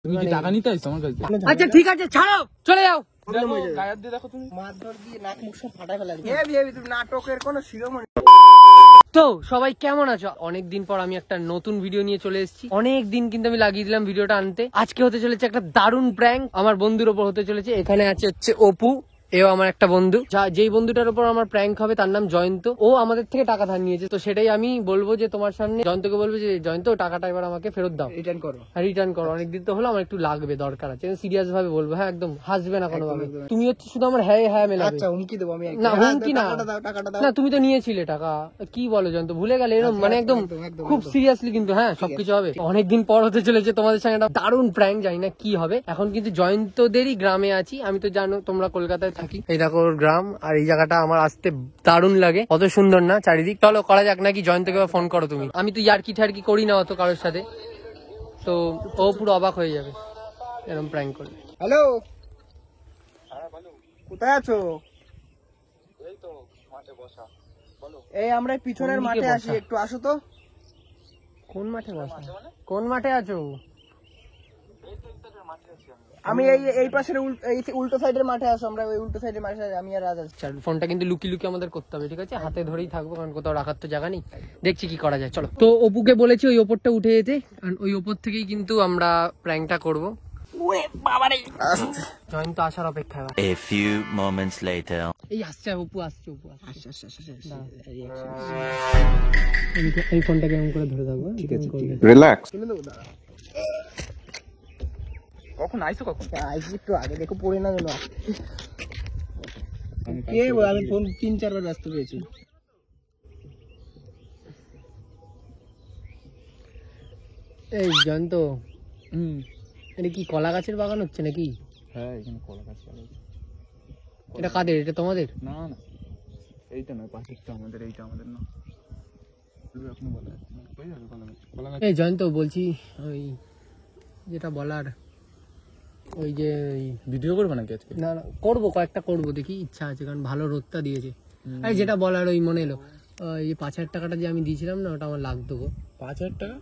তুমি কি টাকা নিতে আইছো আমার কাছে? আচ্ছা ঠিক আছে ছাড়ো, চলে যাও। গায়ের দিয়ে দেখো তুমি মারধর দিয়ে নাক মুখ সব ফাটাই ফেলা তুমি নাটকের কোনো শিরোমণি। তো সবাই কেমন আছো? অনেকদিন পর আমি একটা নতুন ভিডিও নিয়ে চলে এসেছি। অনেক দিন কিন্তু আমি লাগিয়ে দিলাম ভিডিওটা আনতে। আজকে হতে চলেছে একটা দারুণ প্র্যাঙ্ক আমার বন্ধুর ওপর হতে চলেছে। এখানে হচ্ছে অপু, এও আমার একটা বন্ধু। যেই বন্ধুটার উপর আমার প্র্যাঙ্ক হবে তার নাম জয়ন্ত। ও আমাদের থেকে টাকা ধার নিয়েছে, তো সেটাই আমি বলবো যে তোমার সামনে জয়ন্তকে বলবো যে জয়ন্ত টাকাটা এবার আমাকে ফেরত দাও, রিটার্ন করো। হ্যাঁ রিটার্ন করো, অনেকদিন তো হলো, আমার একটু লাগবে, দরকার আছে। সিরিয়াস ভাবে বলবো, হ্যাঁ একদম হাসবে না কোনো ভাবে। তুমি হচ্ছে শুধু আমার হ্যাঁ হ্যাঁ মেলাবে। আচ্ছা হুমকি দেবো আমি? না হুমকি না, না তুমি তো নিয়েছিলে টাকা। কি বলো জয়ন্ত, ভুলে গেলে? এরকম মানে একদম খুব সিরিয়াসলি কিন্তু হ্যাঁ সবকিছু হবে। অনেকদিন পর হতে চলেছে তোমাদের সঙ্গে একটা দারুণ প্র্যাঙ্ক, জানি না কি হবে। এখন কিন্তু জয়ন্তদেরই গ্রামে আছি। আমি তো জানো তোমরা কলকাতায় থাকি, এই দেখো গ্রাম, আর এই জায়গাটা আমার আসতে দারুণ লাগে, কত সুন্দর না চারিদিক। চলো করা যাক নাকি, জয়ন্তকে ফোন করো তুমি। আমি তো ইয়ার্কি ঠার্কি করি না অত কারোর সাথে, তো ও পুরো অবাক হয়ে যাবে এরকম প্র্যাঙ্ক করলে। হ্যালো, কোথায় আছো? এই তো মাঠে বসা। বলো। এই আমরা পিছনের মাঠে আছি, একটু আসো তো। কোন মাঠে বসা? কোন মাঠে আছো? আমি এই পাশের উল্টো সাইডের মাঠে আসো, আমরা ওই উল্টো সাইডের মাঠে। আমি আর রাজ আছি। ফোনটা কিন্তু লুকি লুকি আমাদের করতে হবে, ঠিক আছে? হাতে ধরেই থাকবো, কারণ কোথাও রাখার তো জায়গা নেই। দেখছি কি করা যায়, চলো। তো অপুকে বলেছি ওই ওপরটা উঠে যেতে, কারণ ওই ওপর থেকেই কিন্তু আমরা প্র্যাঙ্কটা করবো। জয়ন্ত আসার অপেক্ষা। A few moments later. এই আসছে অপু, আসছে অপু, এই ফোনটা কেমন করে ধরে থাকবো, ঠিক আছে? রিল্যাক্স। কখন আইছো? কখন আইছি? একটু আগে দেখো, পড়ে না যেন। কে আমি ফোন 3-4 বার ব্যস্ত পেয়েছি। এই জয়ন্ত, এটা কি কলা গাছের বাগান হচ্ছে নাকি? হ্যাঁ এখানে কলা গাছ। এটা কাদের? এটা তোমাদের? না না, এইটা নয়, পাশেরটা আমাদের, এইটা আমাদের না। এখন বলা কলা গাছ। এই জয়ন্ত বলছি, ওই যেটা বলার, ওই যে ভিডিও করবে নাকি আজকে? না না করবো, কয়েকটা করবো, দেখি ইচ্ছা আছে, কারণ ভালো রোদটা দিয়েছে। এই যেটা বলার, ওই মনে এলো, এই 5,000 টাকাটা যে আমি দিয়েছিলাম না, ওটা আমার লাগতো গো। 5,000 টাকা?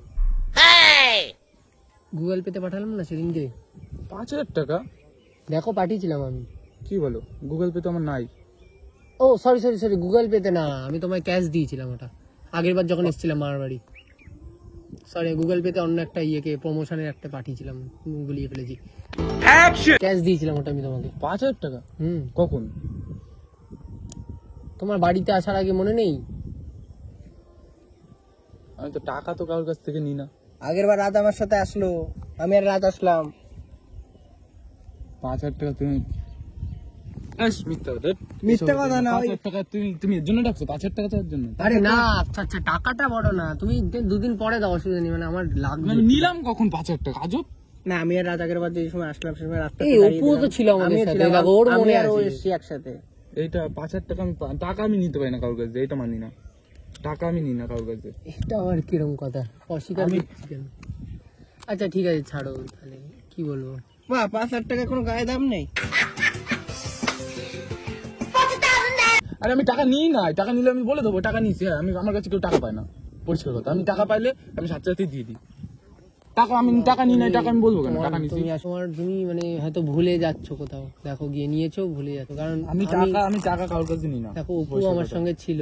গুগল পেতে পাঠালাম না সেদিনকে। 5,000 টাকা? দেখো পাঠিয়েছিলাম আমি। কি বলো, গুগল পে তো আমার নাই। ও সরি সরি সরি, গুগল পেতে না, আমি তোমায় ক্যাশ দিয়েছিলাম ওটা আগের বার যখন এসেছিলাম মামার বাড়ি। সরি, গুগল পেতে অন্য একটা ইয়েকে প্রমোশনের একটা পাঠিয়েছিলাম, গুলিয়ে ফেলেছি। ক্যাশ দিয়েছিলাম ওটা আমি তোমাকে। 5,000 টাকা? কখন? তোমার বাড়িতে আসার আগে মনে নেই? আমি তো টাকা তো কারোর কাছ থেকে নিই না। আগের বার রাত আমার সাথে আসলো, আমি আর রাত আসলাম। 5,000 টাকা তুমি? মিথ্যা কথা না। 5,000 টাকা তুমি এর জন্য ডাকছো? 5,000 টাকা চাওয়ার জন্য? আরে না, আচ্ছা আচ্ছা, টাকাটা বড় না, তুমি 2 দিন পরে দাও, অসুবিধা নেই। মানে আমার লাগবে। আমি নিলাম কখন 5,000 টাকা? আজব না, আমি আর রাত আগের বার যে সময় আসলাম সে সময় রাস্তায় অপু তো ছিল আমাদের সাথে, ওর মনে আছে একসাথে। এইটা 5,000 টাকা টাকা আমি নিতে পারি না কারোর কাছে, এটা মানি না। টাকা আমি নিই না কারোর কাছে। এটা আবার কিরকম কথা, অস্বীকার করছি কেন? আচ্ছা ঠিক আছে, ছাড়ো, তাহলে কি বলবো। 5,000 টাকা কোনো গায়ে দাম নেই। আরে আমি টাকা নিই না, টাকা নিলে আমি বলে দেবো টাকা নিয়েছি। আমি আমার কাছে কেউ টাকা পায় না, পরিষ্কার কথা। আমি টাকা পাইলে আমি সাথে সাথেই দিয়ে দিই টাকা। আমি টাকা নিই না, টাকা আমি বলবো কেন টাকা নিয়েছি? তুমি মানে হয়তো ভুলে যাচ্ছ কোথাও, দেখো গিয়ে নিয়েছো, ভুলে যাচ্ছ। কারণ আমি টাকা কারোর কাছে নিই না। দেখো অপু আমার সঙ্গে ছিল,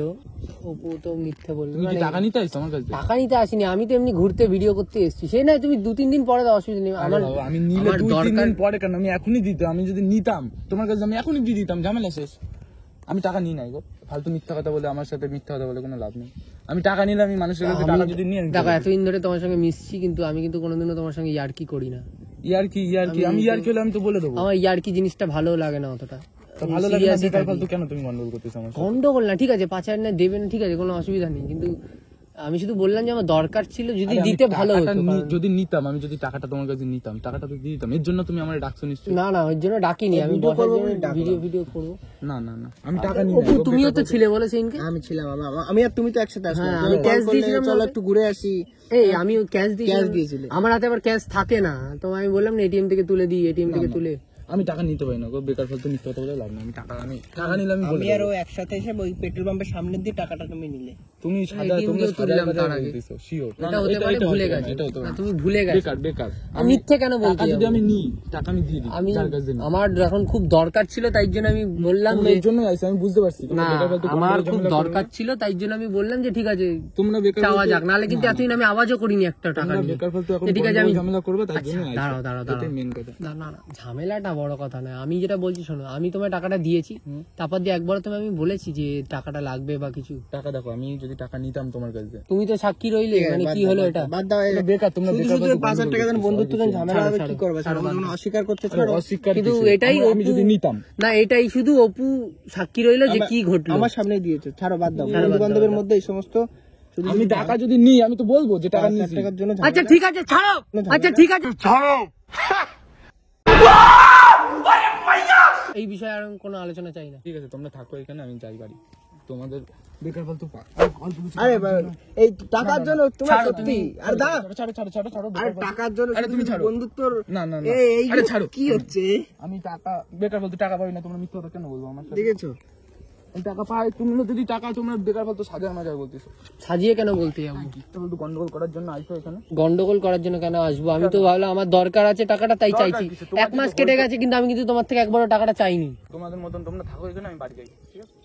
অপু তো মিথ্যে বলবে। তুমি টাকা নিতে আসছো আমার কাছে? টাকা নিতে আসিনি, আমি তো এমনি ঘুরতে ভিডিও করতে এসেছি। সেই নয় তুমি 2-3 দিন পরে দাও, অসুবিধা নেই। আমি নিলে 2-3 দিন পরে কেন? আমি এখনই দিতাম। আমি যদি নিতাম তোমার কাছে, আমি এখনই দিয়ে দিতাম, ঝামেলা শেষ। আমি টাকা নিই নাই গো, ফালতু মিথ্যা কথা বলে, আমার সাথে মিথ্যা কথা বলে কোনো লাভ নেই। আমি টাকা নিলে আমি মানুষের কাছে টাকা যদি নিয়ে দেখো এতদিন ধরে তোমার সঙ্গে মিশছি, কিন্তু আমি কিন্তু কোনোদিনও তোমার সঙ্গে ইয়ার্কি করি না। ইয়ার্কি আমি ইয়ার্কি হলে আমি তো বলে দেবো। আমার ইয়ার্কি জিনিসটা ভালো লাগে না অতটা। ভালো লাগে না বেকার ফালতু কেন তুমি গন্ডগোল করতেছো আমার সাথে? গন্ডগোল না, ঠিক আছে 5,000 না দেবে না, ঠিক আছে, কোনো অসুবিধা নেই। কিন্তু আমি শুধু বললাম যে আমার দরকার ছিল, যদি দিতে ভালো হতো। যদি নিতাম, আমি যদি টাকাটা তোমার কাছে নিতাম, টাকাটা তো দিয়ে দিতাম। এর জন্য তুমি আমার ডাকছো নিশ্চয়ই? না না, ওর জন্য ডাকিনি, আমি ভিডিও করবো। না না না, আমি টাকা নিই না। তুমিও তো ছিলে বলে সেদিনকে। আমি ছিলাম, আমি আর তুমি তো একসাথে আসলাম। আমি ক্যাশ দিয়েছিলাম, চলো একটু ঘুরে আসি। এই আমিও ক্যাশ দিয়েছিলাম। আমার হাতে আবার ক্যাশ থাকে না, তো আমি বললাম না এটিএম থেকে তুলে দিই, এটিএম থেকে তুলে আমি টাকা নিতে পারি না গো, বেকার ফালতু মিথ্যা কথা বলে লাভ নেই। আমি টাকা নিলে আমি বলে আমি আর ও দেবো। একসাথে এসে ওই পেট্রোল পাম্পের সামনে দিয়ে টাকাটা তুমি নিলে। তুমি সাদা একদিন তোমরা তো সাদা তুললাম কথা তার আগে। বলতেছো শিওর। এটা হতে পারে ভুলে গেছে, এটা হতে না পারে। তুমি ভুলে গেছো। বেকার আমি মিথ্যে কেন বলতে টাকা যদি যাবো? আমি নিই, টাকা আমি দিয়ে দিই। আমি যার কাছে দিই। আমার যখন খুব দরকার ছিল তাই জন্য আমি বললাম তোমরা যে এর জন্যই আইছো, আমি বুঝতে পারছি। তোমরা না, বেকার ফালতু আমার গন্ডগোল খুব ঝামেলা করবে। দরকার ছিল তাই জন্য আমি বললাম যে ঠিক আছে তোমরা বেকার চাওয়া ফালতু- যাক, নাহলে কিন্তু না, এতদিন আমি আওয়াজও করিনি একটা টাকা তোমরা নিয়ে। বেকার ফালতু এখন যে ঠিক আছে আমি গন্ডগোল ঝামেলা করবে, তাই আচ্ছা, জন্যই আইছো। দাঁড়াও। এটাই মেন কথা। না ঝামেলাটা বড় কথা না, আমি যেটা বলছি শোনো, আমি তোমায় টাকাটা দিয়েছি, তারপর দিয়ে একবার তোমায় আমি বলেছি যে টাকাটা লাগবে বা কিছু। টাকা দেখো, আমি যদি টাকা নিতাম তোমার কাছে, তুমি তো সাক্ষী রইলে, মানে কি হলো এটা? বাদ দাও, তোমরা বেকার, তোমরা শুধু বেকার শুধু ফালতু 5,000 টাকা দেন, বন্ধুত্ব দেন, ঝামেলা হবে, কি করবে? ছাড়ো, যখন অস্বীকার করতে আরে ছাড়ো। অস্বীকার কিন্তু কিসের? এটাই আমি যদি নিতাম, না, এটাই শুধু অপু সাক্ষী রইলো যে কি ঘটলো। আমার সামনে দিয়েছো, ছাড়ো, বাদ দাও। বন্ধু বান্ধবের মধ্যে এই সমস্ত শুধু আমি টাকা যদি নিই, আমি তো বলবো যে টাকা 5,000 নিয়েছি। টাকার জন্য আচ্ছা ঠিক আছে ছাড়ো, আচ্ছা ঠিক আছে ছাড়ো। এই বিষয়ে আর কোনো আলোচনা চাই না। ঠিক আছে, তোমরা থাকো এখানে, আমি যাই বাড়ি। তোমাদের বেকার ফালতু অল্প কিছু আরে এই টাকার জন্য তোমার ছাড়ো সত্যি আর দা ছাড়ো। আরে টাকার জন্য আরে তুমি শুধু ছাড়ো। বন্ধুত্বর না। এই আরে ছাড়ো। কি হচ্ছে? আমি টাকা বেকার ফালতু টাকা পাই না, তোমরা মিথ্যা কথা কেন বলবো আমার সাথে? দেখেছো? আমি টাকা পাই, তোমরা যদি টাকা, তোমরা বেকার ফালতু সাজা মাজার বলতেছো। সাজিয়ে কেন বলতে যাবো? মিথ্যা ফালতু গন্ডগোল করার জন্য আইছো এখানে। গন্ডগোল করার জন্য কেন আসবো? আমি তো ভাবলাম আমার দরকার আছে টাকাটা, তাই চাইছি। কিসের? তোমার 1 মাস কেটে গেছে কিন্তু আমি কিন্তু তোমার থেকে একবারও টাকাটা চাইনি। তোমাদের মতন তোমরা থাকো এখানে, আমি বাড়ি যাই, ঠিক আছে?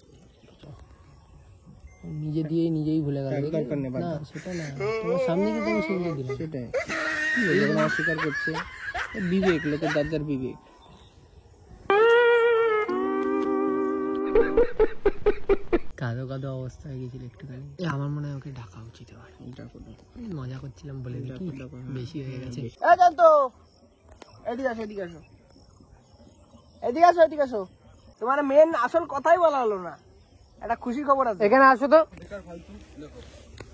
নিজে দিয়েই নিজেই ভুলে গেল। দরকার নেই, বাদ না সেটা না, তোমার সামনে কিন্তু আমি শিখিয়ে দিলাম। সেটাই কি বলবো, যখন অস্বীকার করছে। বিবেক, লোকের দাদার বিবেক। কাঁদো কাঁদো অবস্থা হয়ে গেছিল একটুখানি। আমার মনে হয় ওকে ডাকা উচিত আমার। মজা করছিলাম বলে দেখি, বেশি হয়ে গেছে। জানতো এদিকে আসো, এদিকে আসো, এদিকে আসো। তোমার মেন আসল কথাই বলা হলো না। একটা খুশি খবর আছে। এখানে আসো তো। বেকার ফালতু দেখো,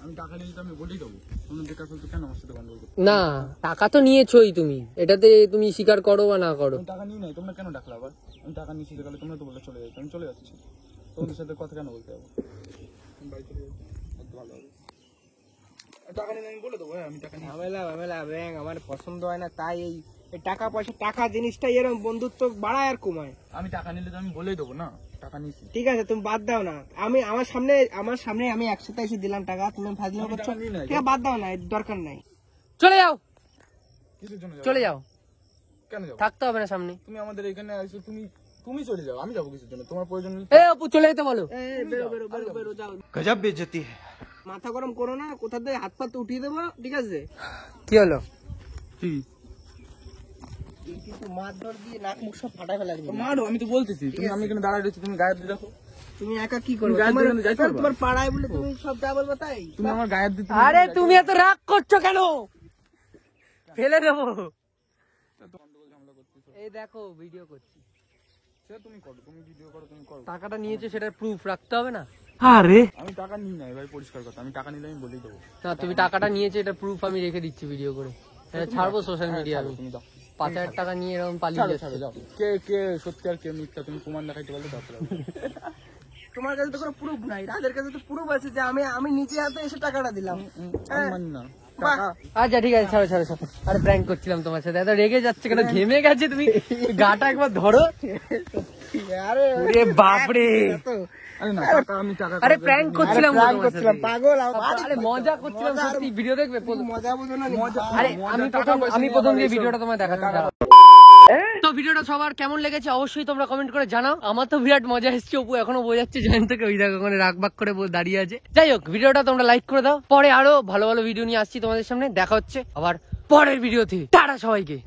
আমি টাকা নিয়ে তো আমি বলেই দেবো। তোমরা বেকার ফালতু কেন আমার সাথে গন্ডগোল করছো? না, টাকা তো নিয়েছোই তুমি, এটাতে তুমি স্বীকার করো বা না করো। আমি টাকা নিই নাই, তোমরা কেন ডাকলা আবার? আমি টাকা নিয়েছি গেলে তোমরা তো বলে চলে যাচ্ছ, আমি চলে যাচ্ছি। তোমাদের সাথে কথা কেন বলতে হবে? আমি বাড়ি চলে যাচ্ছি, একটু ভালো হবে। টাকা নিলে আমি বলে দেবো, হ্যাঁ আমি টাকা নিই। ঝামেলা ব্যাং আমার পছন্দ হয় না, তাই এই টাকা পয়সা, টাকা জিনিসটাই এরকম বন্ধুত্ব বাড়ায় আর কমায়। আমি টাকা নিলে তো আমি বলেই দেবো না টাকা নিয়েছি। ঠিক আছে, তুমি বাদ দাও না। আমি আমার সামনে আমি একসাথে এসে দিলাম টাকা, তুমি ফাজলামি করছো। টাকা নিই নাই। ঠিক আছে, বাদ দাও না, এর দরকার নাই। চলে যাও, কিসের জন্য যাবো? চলে যাও, কেন যাবো? থাকতে হবে না সামনে। তুমি আমাদের এখানে আসো, তুমি চলে যাও, আমি যাবো কিসের জন্য? তোমার প্রয়োজন নেই। এ অপু চলে যেতে বলো। বেরো যাও। মাথা গরম করো না, কোথা থেকে হাত পা তো উঠিয়ে দেবো, ঠিক আছে? কি হলো? কি? কিন্তু মারধর দিয়ে নাক মুখ সব ফাটাই ফেলা দিবি। মারো, আমি তো বলতেছি। তুমি আমি এখানে দাঁড়ায় রয়েছি, তুমি গায়ে দিয়ে রাখো। তুমি একা কি করবে? গায়ের দিকে যাইতে পারবা? তোমার পাড়ায় বলে তুমি সব যা বলবে তাই। তুমি আমার গায়ে দিতে আরে তুমি এত রাগ করছো কেন? ফেলে দেবো। এই দেখো ভিডিও করছি। সেটা তুমি করো, তুমি ভিডিও করো, তুমি করো। টাকাটা নিয়েছো সেটার প্রুফ রাখতে হবে না? আমি টাকা নিই নাই ভাই, পরিষ্কার কথা। আমি টাকা নিলে আমি বলেই দেবো। না, তুমি টাকাটা নিয়েছো এটা প্রুফ আমি রেখে দিচ্ছি ভিডিও করে। এটা ছাড়বো সোশ্যাল মিডিয়া। আমি তুমি দাও, 5,000 টাকা নিয়ে এরকম পালিয়ে ছাড়ো, যাচ্ছে। যাও। কে সত্যি আর কে মিথ্যা তুমি প্রমাণ দেখাইতে পারলে দরকার হবে। তোমার কাছে তো কোনো প্রুফ নাই, রাজের কাছে তো প্রুফ আছে যে আমি নিজে হাতে এসে টাকাটা দিলাম। আমি মানি না। বাহ। আচ্ছা ঠিক আছে, ছাড়ো। আরে প্র্যাঙ্ক করছিলাম তোমার সাথে। এত রেগে যাচ্ছে কেন? ঘেমে গেছে তুমি, গাটা একবার ধরো। আরে ওরে বাপরে, আরে না, টাকা আমি টাকা আরে প্র্যাঙ্ক করছিলাম গো তোমার করছিলাম, সাথে। পাগল। আরে মজা করছিলাম সত্যি, ভিডিও দেখবে? মজা বুঝো না। আরে আমি প্রথম যে ভিডিওটা তোমায় দেখাচ্ছি। তো ভিডিওটা সবার কেমন লেগেছে অবশ্যই তোমরা কমেন্ট করে জানাও। আমার তো বিরাট মজা এসেছে, অপু এখনো বোঝাচ্ছে জয়ন্ত থেকে, ওই দেখো ওখানে রাগ বাগ করে দাঁড়িয়ে আছে। যাই হোক, ভিডিওটা তোমরা লাইক করে দাও। পরে আরো ভালো ভালো ভিডিও নিয়ে আসছি তোমাদের সামনে। দেখা হচ্ছে আবার পরের ভিডিওতে। টাটা সবাইকে।